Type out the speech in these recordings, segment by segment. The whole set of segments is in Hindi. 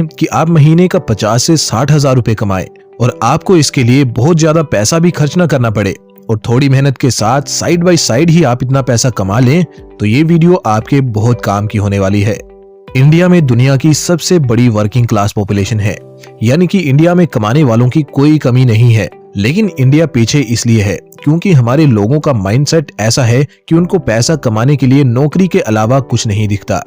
कि आप महीने का 50 से 60 हजार रुपए कमाएं और आपको इसके लिए बहुत ज्यादा पैसा भी खर्च न करना पड़े और थोड़ी मेहनत के साथ साइड बाय साइड ही आप इतना पैसा कमा लें, तो ये वीडियो आपके बहुत काम की होने वाली है। इंडिया में दुनिया की सबसे बड़ी वर्किंग क्लास पॉपुलेशन है, यानी कि इंडिया में कमाने वालों की कोई कमी नहीं है। लेकिन इंडिया पीछे इसलिए है क्योंकि हमारे लोगों का माइंडसेट ऐसा है कि उनको पैसा कमाने के लिए नौकरी के अलावा कुछ नहीं दिखता।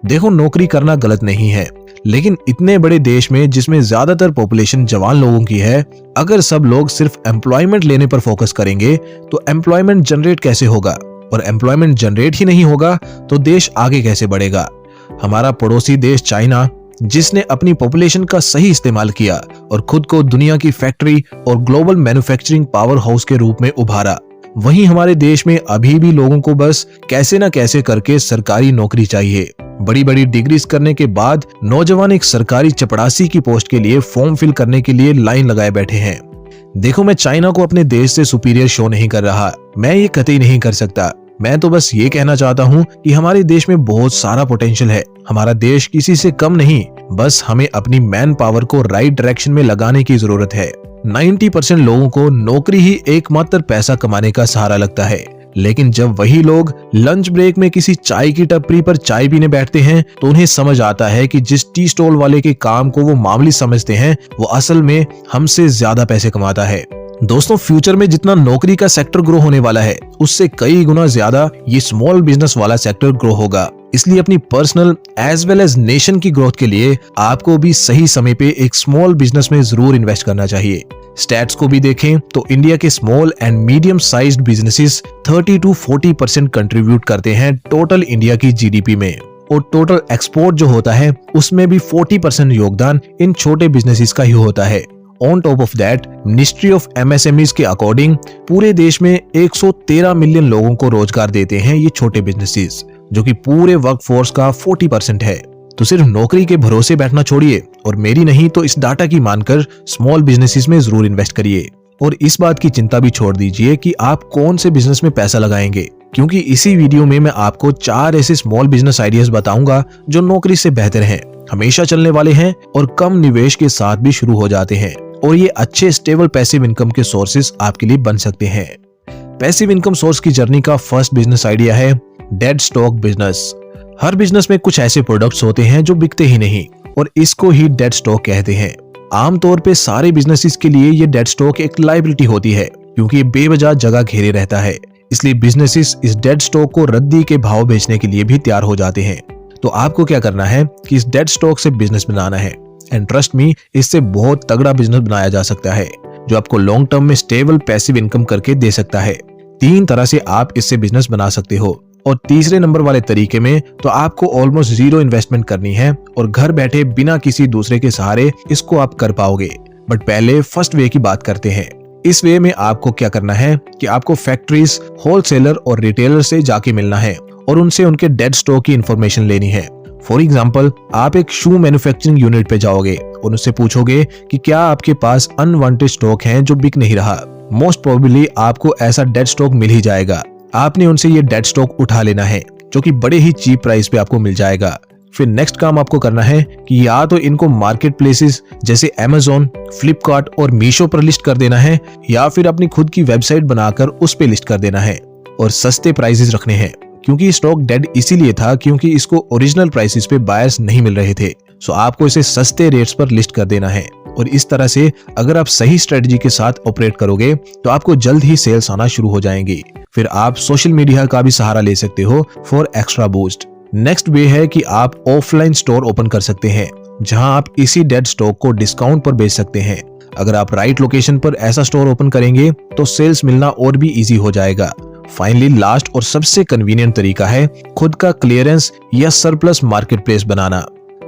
देखो, नौकरी करना गलत नहीं है, लेकिन इतने बड़े देश में जिसमें ज्यादातर पॉपुलेशन जवान लोगों की है, अगर सब लोग सिर्फ एम्प्लॉयमेंट लेने पर फोकस करेंगे तो एम्प्लॉयमेंट जनरेट कैसे होगा, और एम्प्लॉयमेंट जनरेट ही नहीं होगा तो देश आगे कैसे बढ़ेगा। हमारा पड़ोसी देश चाइना, जिसने अपनी पॉपुलेशन का सही इस्तेमाल किया और खुद को दुनिया की फैक्ट्री और ग्लोबल मैन्युफैक्चरिंग पावर हाउस के रूप में उभारा, वहीं हमारे देश में अभी भी लोगों को बस कैसे न कैसे करके सरकारी नौकरी चाहिए। बड़ी बड़ी डिग्रीज करने के बाद नौजवान एक सरकारी चपरासी की पोस्ट के लिए फॉर्म फिल करने के लिए लाइन लगाए बैठे हैं। देखो, मैं चाइना को अपने देश से सुपीरियर शो नहीं कर रहा, मैं ये कतई नहीं कर सकता। मैं तो बस ये कहना चाहता हूँ कि हमारे देश में बहुत सारा पोटेंशियल है। हमारा देश किसी से कम नहीं, बस हमें अपनी मैन पावर को राइट डायरेक्शन में लगाने की जरूरत है। 90% लोगों को नौकरी ही एकमात्र पैसा कमाने का सहारा लगता है, लेकिन जब वही लोग लंच ब्रेक में किसी चाय की टपरी पर चाय पीने बैठते हैं तो उन्हें समझ आता है कि जिस टी स्टॉल वाले के काम को वो मामूली समझते हैं, वो असल में हमसे ज्यादा पैसे कमाता है। दोस्तों, फ्यूचर में जितना नौकरी का सेक्टर ग्रो होने वाला है, उससे कई गुना ज्यादा ये स्मॉल बिजनेस वाला सेक्टर ग्रो होगा। इसलिए अपनी personal as well as nation की ग्रोथ के लिए आपको भी सही समय पे एक स्मॉल बिजनेस में जरूर इन्वेस्ट करना चाहिए। स्टैट्स को भी देखें तो इंडिया के small and medium sized businesses 30 to 40% contribute करते हैं टोटल इंडिया की जीडीपी में, और टोटल एक्सपोर्ट जो होता है उसमें भी 40% योगदान इन छोटे बिजनेसेस का ही होता है। On top of that, ministry of MSMEs के अकॉर्डिंग पूरे देश में 113 मिलियन लोगों को रोजगार देते हैं ये छोटे बिजनेसेस, जो कि पूरे वर्कफोर्स का 40% है। तो सिर्फ नौकरी के भरोसे बैठना छोड़िए और मेरी नहीं तो इस डाटा की मानकर स्मॉल बिजनेसेस में जरूर इन्वेस्ट करिए। और इस बात की चिंता भी छोड़ दीजिए कि आप कौन से बिजनेस में पैसा लगाएंगे, क्योंकि इसी वीडियो में मैं आपको 4 ऐसे स्मॉल बिजनेस आइडियाज बताऊंगा जो नौकरी से बेहतर हैं, हमेशा चलने वाले हैं और कम निवेश के साथ भी शुरू हो जाते हैं, और ये अच्छे स्टेबल पैसिव इनकम के सोर्सेस आपके लिए बन सकते हैं। पैसिव इनकम सोर्स की जर्नी का फर्स्ट बिजनेस आइडिया है डेड स्टॉक बिजनेस। हर बिजनेस में कुछ ऐसे प्रोडक्ट्स होते हैं जो बिकते ही नहीं, और इसको ही डेड स्टॉक कहते हैं। आमतौर पे सारे बिजनेसेस के लिए ये डेड स्टॉक एक लायबिलिटी होती है, क्योंकि ये बेवजह जगह घेरे रहता है। इसलिए बिजनेसेस इस डेड स्टॉक को रद्दी के भाव बेचने के लिए भी तैयार हो जाते हैं। तो आपको क्या करना है कि इस डेड स्टॉक से बिजनेस बनाना है, एंड ट्रस्ट मी, इससे बहुत तगड़ा बिजनेस बनाया जा सकता है जो आपको लॉन्ग टर्म में स्टेबल पैसिव इनकम करके दे सकता है। 3 तरह से आप इससे बिजनेस बना सकते हो, और तीसरे नंबर वाले तरीके में तो आपको ऑलमोस्ट 0 इन्वेस्टमेंट करनी है और घर बैठे बिना किसी दूसरे के सहारे इसको आप कर पाओगे। बट पहले फर्स्ट वे की बात करते हैं। इस वे में आपको क्या करना है कि आपको फैक्ट्रीज, होलसेलर और रिटेलर से जाके मिलना है और उनसे उनके डेड स्टॉक की इंफॉर्मेशन लेनी है। फॉर एग्जाम्पल, आप एक शू मैन्युफैक्चरिंग यूनिट पे जाओगे और उनसे पूछोगे कि क्या आपके पास अनवांटेड स्टॉक हैं जो बिक नहीं रहा। मोस्ट प्रोबेबली आपको ऐसा डेड स्टॉक मिल ही जाएगा। आपने उनसे ये डेड स्टॉक उठा लेना है, जो कि बड़े ही चीप प्राइस पे आपको मिल जाएगा। फिर नेक्स्ट काम आपको करना है कि या तो इनको मार्केट प्लेसेस जैसे Amazon, फ्लिपकार्ट और मीशो पर लिस्ट कर देना है, या फिर अपनी खुद की वेबसाइट बनाकर उस पे लिस्ट कर देना है और सस्ते प्राइसेस रखने हैं, क्योंकि स्टॉक डेड इसीलिए था क्योंकि इसको ओरिजिनल प्राइसेस पे बायर्स नहीं मिल रहे थे। सो आपको इसे सस्ते रेट्स पर लिस्ट कर देना है, और इस तरह से अगर आप सही स्ट्रेटजी के साथ ऑपरेट करोगे तो आपको जल्द ही सेल्स आना शुरू हो जाएंगी। फिर आप सोशल मीडिया का भी सहारा ले सकते हो फॉर एक्स्ट्रा बूस्ट। नेक्स्ट वे है कि आप ऑफलाइन स्टोर ओपन कर सकते हैं, जहां आप इसी डेड स्टॉक को डिस्काउंट पर बेच सकते हैं। अगर आप राइट लोकेशन पर ऐसा स्टोर ओपन करेंगे तो सेल्स मिलना और भी इजी हो जाएगा। फाइनली लास्ट और सबसे कन्वीनियंट तरीका है खुद का क्लियरेंस या सरप्लस मार्केट प्लेस बनाना।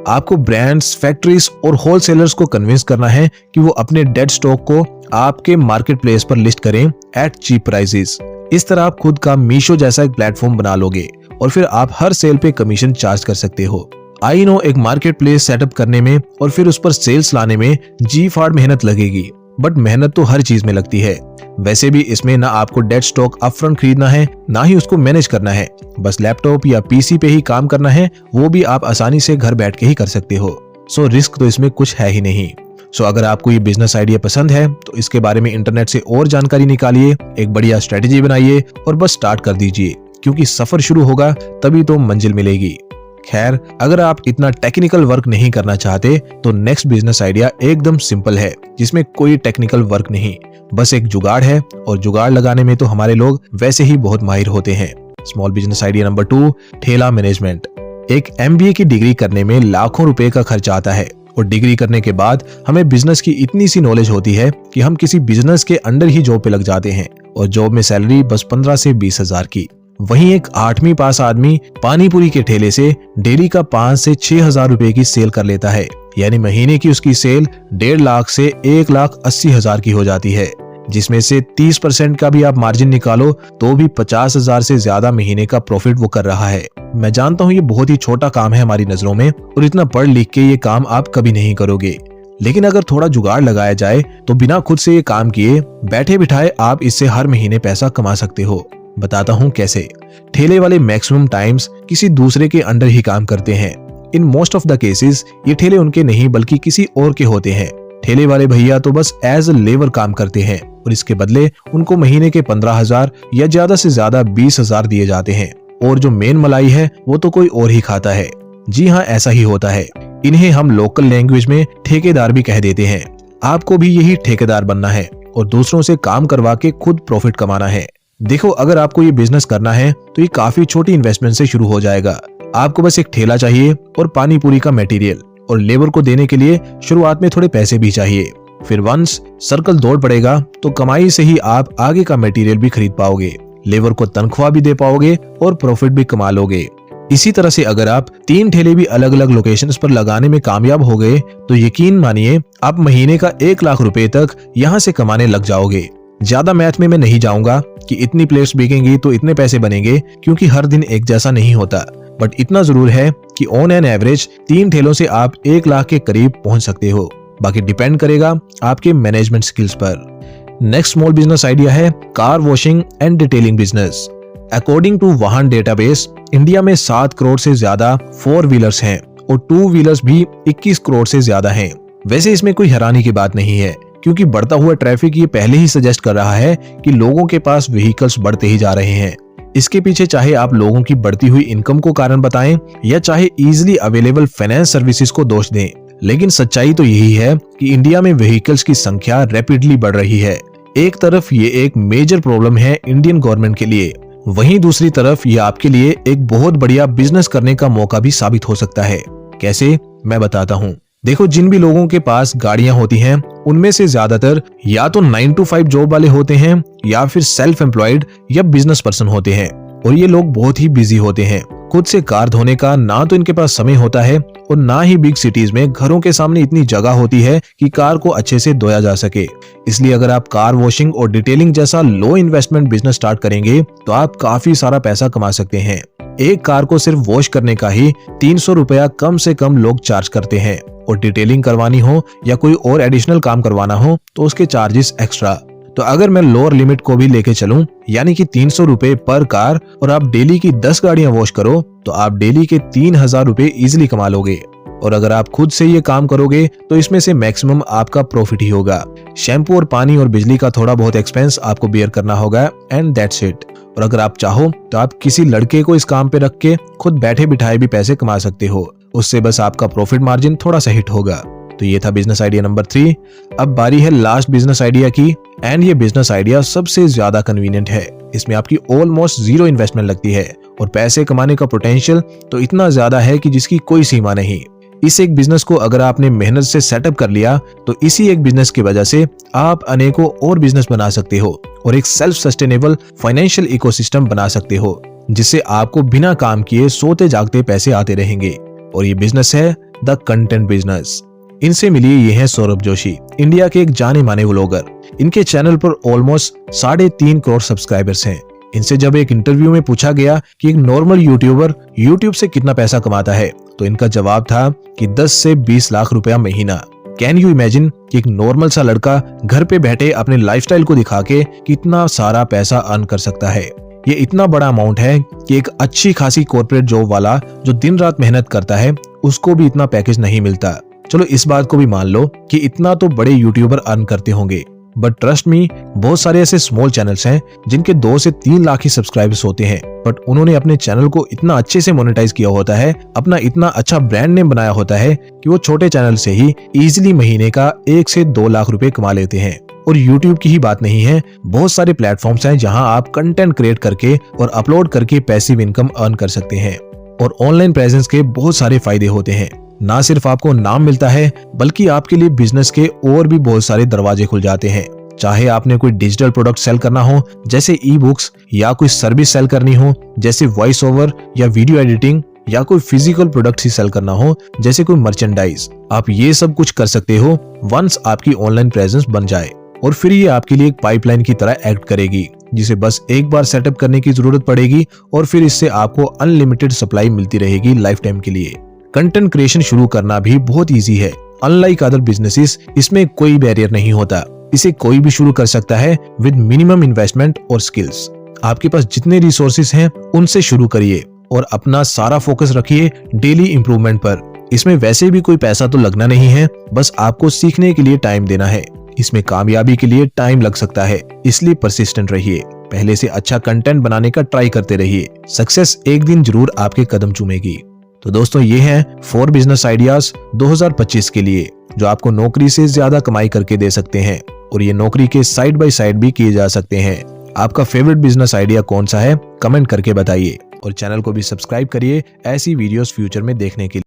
आपको ब्रांड्स, फैक्ट्रीज और होलसेलर्स को कन्विंस करना है कि वो अपने डेड स्टॉक को आपके मार्केट प्लेस पर लिस्ट करें एट चीप प्राइसेस। इस तरह आप खुद का मीशो जैसा एक प्लेटफॉर्म बना लोगे और फिर आप हर सेल पे कमीशन चार्ज कर सकते हो। आई नो एक मार्केट प्लेस सेटअप करने में और फिर उस पर सेल्स लाने में जी फाड़ मेहनत लगेगी, बट मेहनत तो हर चीज में लगती है। वैसे भी इसमें ना आपको डेड स्टॉक अपफ्रंट खरीदना है, ना ही उसको मैनेज करना है, बस लैपटॉप या पीसी पे ही काम करना है। वो भी आप आसानी से घर बैठ के ही कर सकते हो। सो रिस्क तो इसमें कुछ है ही नहीं। सो अगर आपको ये बिजनेस आइडिया पसंद है तो इसके बारे में इंटरनेट से और जानकारी निकालिए, एक बढ़िया स्ट्रेटेजी बनाइए और बस स्टार्ट कर दीजिए, क्योंकि सफर शुरू होगा तभी तो मंजिल मिलेगी। खैर, अगर आप इतना टेक्निकल वर्क नहीं करना चाहते तो नेक्स्ट बिजनेस आइडिया एकदम सिंपल है, जिसमें कोई टेक्निकल वर्क नहीं, बस एक जुगाड़ है, और जुगाड़ लगाने में तो हमारे लोग वैसे ही बहुत माहिर होते हैं। स्मॉल बिजनेस आइडिया नंबर 2, ठेला मैनेजमेंट। एक MBA की डिग्री करने में लाखों रुपए का खर्च आता है, और डिग्री करने के बाद हमें बिजनेस की इतनी सी नॉलेज होती है कि हम किसी बिजनेस के अंडर ही जॉब पे लग जाते हैं, और जॉब में सैलरी बस 15 से 20 हजार की। वहीं एक 8वीं पास आदमी पानी पूरी के ठेले से डेली का 5 से 6 हजार रुपए की सेल कर लेता है, यानी महीने की उसकी सेल 1.5 लाख से 1,80,000 की हो जाती है, जिसमें से 30% का भी आप मार्जिन निकालो तो भी 50 हजार से ज्यादा महीने का प्रॉफिट वो कर रहा है। मैं जानता हूँ ये बहुत ही छोटा काम है हमारी नजरों में, और इतना पढ़ लिख के ये काम आप कभी नहीं करोगे, लेकिन अगर थोड़ा जुगाड़ लगाया जाए तो बिना खुद से ये काम किए बैठे बिठाए आप इससे हर महीने पैसा कमा सकते हो। बताता हूँ कैसे। ठेले वाले मैक्सिमम टाइम्स किसी दूसरे के अंडर ही काम करते हैं। In most of the cases ये ठेले उनके नहीं बल्कि किसी और के होते हैं। ठेले वाले भैया तो बस एज अ लेबर काम करते हैं, और इसके बदले उनको महीने के 15,000 या ज्यादा से ज्यादा 20,000 दिए जाते हैं, और जो मेन मलाई है वो तो कोई और ही खाता है। जी हाँ, ऐसा ही होता है। इन्हें हम लोकल लैंग्वेज में ठेकेदार भी कह देते हैं। आपको भी यही ठेकेदार बनना है और दूसरों से काम करवा के खुद प्रॉफिट कमाना है। देखो, अगर आपको ये बिजनेस करना है तो ये काफी छोटी इन्वेस्टमेंट से शुरू हो जाएगा। आपको बस एक ठेला चाहिए और पानी पूरी का मटेरियल, और लेबर को देने के लिए शुरुआत में थोड़े पैसे भी चाहिए। फिर वंस सर्कल दौड़ पड़ेगा तो कमाई से ही आप आगे का मटेरियल भी खरीद पाओगे, लेबर को तनख्वाह भी दे पाओगे और प्रॉफिट भी कमा लोगे। इसी तरह से अगर आप 3 ठेले भी अलग अलग लोकेशंस पर लगाने में कामयाब हो गए तो यकीन मानिए आप महीने का 1 लाख रुपए तक यहाँ से कमाने लग जाओगे। ज्यादा मैथ में मैं नहीं जाऊंगा कि इतनी प्लेट्स बिकेंगी तो इतने पैसे बनेंगे, क्योंकि हर दिन एक जैसा नहीं होता, बट इतना जरूर है कि ऑन एन एवरेज 3 ठेलों से आप 1 लाख के करीब पहुंच सकते हो। बाकी डिपेंड करेगा आपके मैनेजमेंट स्किल्स पर। नेक्स्ट स्मॉल बिजनेस आइडिया है car washing and detailing business. According to Vahan database, India में 7 करोड़ से ज्यादा 4 व्हीलर्स हैं और 2 व्हीलर्स भी 21 करोड़ से ज्यादा हैं। वैसे इसमें कोई हैरानी की बात नहीं है, क्योंकि बढ़ता हुआ ट्रैफिक ये पहले ही सजेस्ट कर रहा है कि लोगों के पास व्हीकल्स बढ़ते ही जा रहे हैं। इसके पीछे चाहे आप लोगों की बढ़ती हुई इनकम को कारण बताएं या चाहे इजीली अवेलेबल फाइनेंस सर्विसेज को दोष दें, लेकिन सच्चाई तो यही है कि इंडिया में व्हीकल्स की संख्या रैपिडली बढ़ रही है। एक तरफ ये एक मेजर प्रॉब्लम है इंडियन गवर्नमेंट के लिए, वहीं दूसरी तरफ ये आपके लिए एक बहुत बढ़िया बिजनेस करने का मौका भी साबित हो सकता है। कैसे, मैं बताता हूँ। देखो, जिन भी लोगों के पास गाड़ियां होती हैं उनमें से ज्यादातर या तो 9 to 5 जॉब वाले होते हैं या फिर सेल्फ एम्प्लॉयड या बिजनेस पर्सन होते हैं, और ये लोग बहुत ही बिजी होते हैं। खुद से कार धोने का ना तो इनके पास समय होता है और ना ही बिग सिटीज में घरों के सामने इतनी जगह होती है कि कार को अच्छे से धोया जा सके। इसलिए अगर आप कार वॉशिंग और डिटेलिंग जैसा लो इन्वेस्टमेंट बिजनेस स्टार्ट करेंगे तो आप काफी सारा पैसा कमा सकते हैं। एक कार को सिर्फ वॉश करने का ही 300 रुपया कम से कम लोग चार्ज करते हैं, और डिटेलिंग करवानी हो या कोई और एडिशनल काम करवाना हो तो उसके चार्जेस एक्स्ट्रा। तो अगर मैं लोअर लिमिट को भी लेके चलूं, यानी कि 300 रुपए पर कार, और आप डेली की 10 गाड़ियां वॉश करो तो आप डेली के 3,000 रुपए इजिली कमा लोगे। और अगर आप खुद से ये काम करोगे तो इसमें से मैक्सिमम आपका प्रॉफिट ही होगा। शैम्पू और पानी और बिजली का थोड़ा बहुत एक्सपेंस आपको बेयर करना होगा, एंड दैट्स इट। और अगर आप चाहो तो आप किसी लड़के को इस काम पे रख के खुद बैठे बिठाए भी पैसे कमा सकते हो, उससे बस आपका प्रॉफिट मार्जिन थोड़ा सा हिट होगा। तो ये था बिजनेस आइडिया नंबर 3। अब बारी है लास्ट बिजनेस आइडिया की, एंड ये बिजनेस आइडिया सबसे ज्यादा कन्वीनियंट है। इसमें आपकी ऑलमोस्ट 0 इन्वेस्टमेंट लगती है और पैसे कमाने का पोटेंशियल तो इतना ज्यादा है कि जिसकी कोई सीमा नहीं। इस एक बिजनेस को अगर आपने मेहनत से सेटअप कर लिया तो इसी एक बिजनेस की वजह से आप अनेकों और बिजनेस बना सकते हो और एक सेल्फ सस्टेनेबल फाइनेंशियल इकोसिस्टम बना सकते हो, जिससे आपको बिना काम किए सोते जागते पैसे आते रहेंगे। और ये बिजनेस है द कंटेंट बिजनेस। इनसे मिलिए ये हैं सौरभ जोशी, इंडिया के एक जाने माने व्लॉगर। इनके चैनल पर ऑलमोस्ट 3.5 करोड़ सब्सक्राइबर्स हैं। इनसे जब एक इंटरव्यू में पूछा गया कि एक नॉर्मल यूट्यूबर यूट्यूब से कितना पैसा कमाता है, तो इनका जवाब था कि 10 से 20 लाख रुपया महीना। कैन यू इमेजिन कि एक नॉर्मल सा लड़का घर पे बैठे अपने लाइफस्टाइल को दिखा के कितना सारा पैसा अर्न कर सकता है। ये इतना बड़ा अमाउंट है कि एक अच्छी खासी कॉर्पोरेट जॉब वाला जो दिन रात मेहनत करता है उसको भी इतना पैकेज नहीं मिलता। चलो इस बात को भी मान लो कि इतना तो बड़े यूट्यूबर अर्न करते होंगे, बट ट्रस्ट मी, बहुत सारे ऐसे स्मॉल चैनल्स हैं जिनके 2 से 3 लाख ही सब्सक्राइबर्स होते हैं, बट उन्होंने अपने चैनल को इतना अच्छे से मोनेटाइज किया होता है, अपना इतना अच्छा ब्रांड नेम बनाया होता है कि वो छोटे चैनल से ही इजीली महीने का 1 से 2 लाख रुपए कमा लेते हैं। और YouTube की ही बात नहीं है, बहुत सारे प्लेटफॉर्म्स हैं जहां आप कंटेंट क्रिएट करके और अपलोड करके पैसिव इनकम अर्न कर सकते हैं। और ऑनलाइन प्रेजेंस के बहुत सारे फायदे होते हैं, ना सिर्फ आपको नाम मिलता है बल्कि आपके लिए बिजनेस के और भी बहुत सारे दरवाजे खुल जाते हैं। चाहे आपने कोई डिजिटल प्रोडक्ट सेल करना हो जैसे ई बुक्स, या कोई सर्विस सेल करनी हो जैसे वॉइस ओवर या वीडियो एडिटिंग, या कोई फिजिकल प्रोडक्ट ही सेल करना हो जैसे कोई मर्चेंडाइज, आप ये सब कुछ कर सकते हो वंस आपकी ऑनलाइन प्रेजेंस बन जाए। और फिर ये आपके लिए एक पाइपलाइन की तरह एक्ट करेगी, जिसे बस एक बार सेटअप करने की जरूरत पड़ेगी और फिर इससे आपको अनलिमिटेड सप्लाई मिलती रहेगी लाइफ टाइम के लिए। कंटेंट क्रिएशन शुरू करना भी बहुत इजी है। अनलाइक अदर बिजनेसेस, इसमें कोई बैरियर नहीं होता, इसे कोई भी शुरू कर सकता है विद मिनिमम इन्वेस्टमेंट और स्किल्स। आपके पास जितने रिसोर्सेज हैं उनसे शुरू करिए और अपना सारा फोकस रखिए डेली इंप्रूवमेंट पर। इसमें वैसे भी कोई पैसा तो लगना नहीं है, बस आपको सीखने के लिए टाइम देना है। इसमें कामयाबी के लिए टाइम लग सकता है, इसलिए परसिस्टेंट रहिए, पहले से अच्छा कंटेंट बनाने का ट्राई करते रहिए। सक्सेस एक दिन जरूर आपके कदम चूमेगी। तो दोस्तों, ये हैं 4 बिजनेस आइडियाज 2025 के लिए जो आपको नौकरी से ज्यादा कमाई करके दे सकते हैं, और ये नौकरी के साइड बाय साइड भी किए जा सकते हैं। आपका फेवरेट बिजनेस आइडिया कौन सा है, कमेंट करके बताइए और चैनल को भी सब्सक्राइब करिए ऐसी वीडियोस फ्यूचर में देखने के लिए।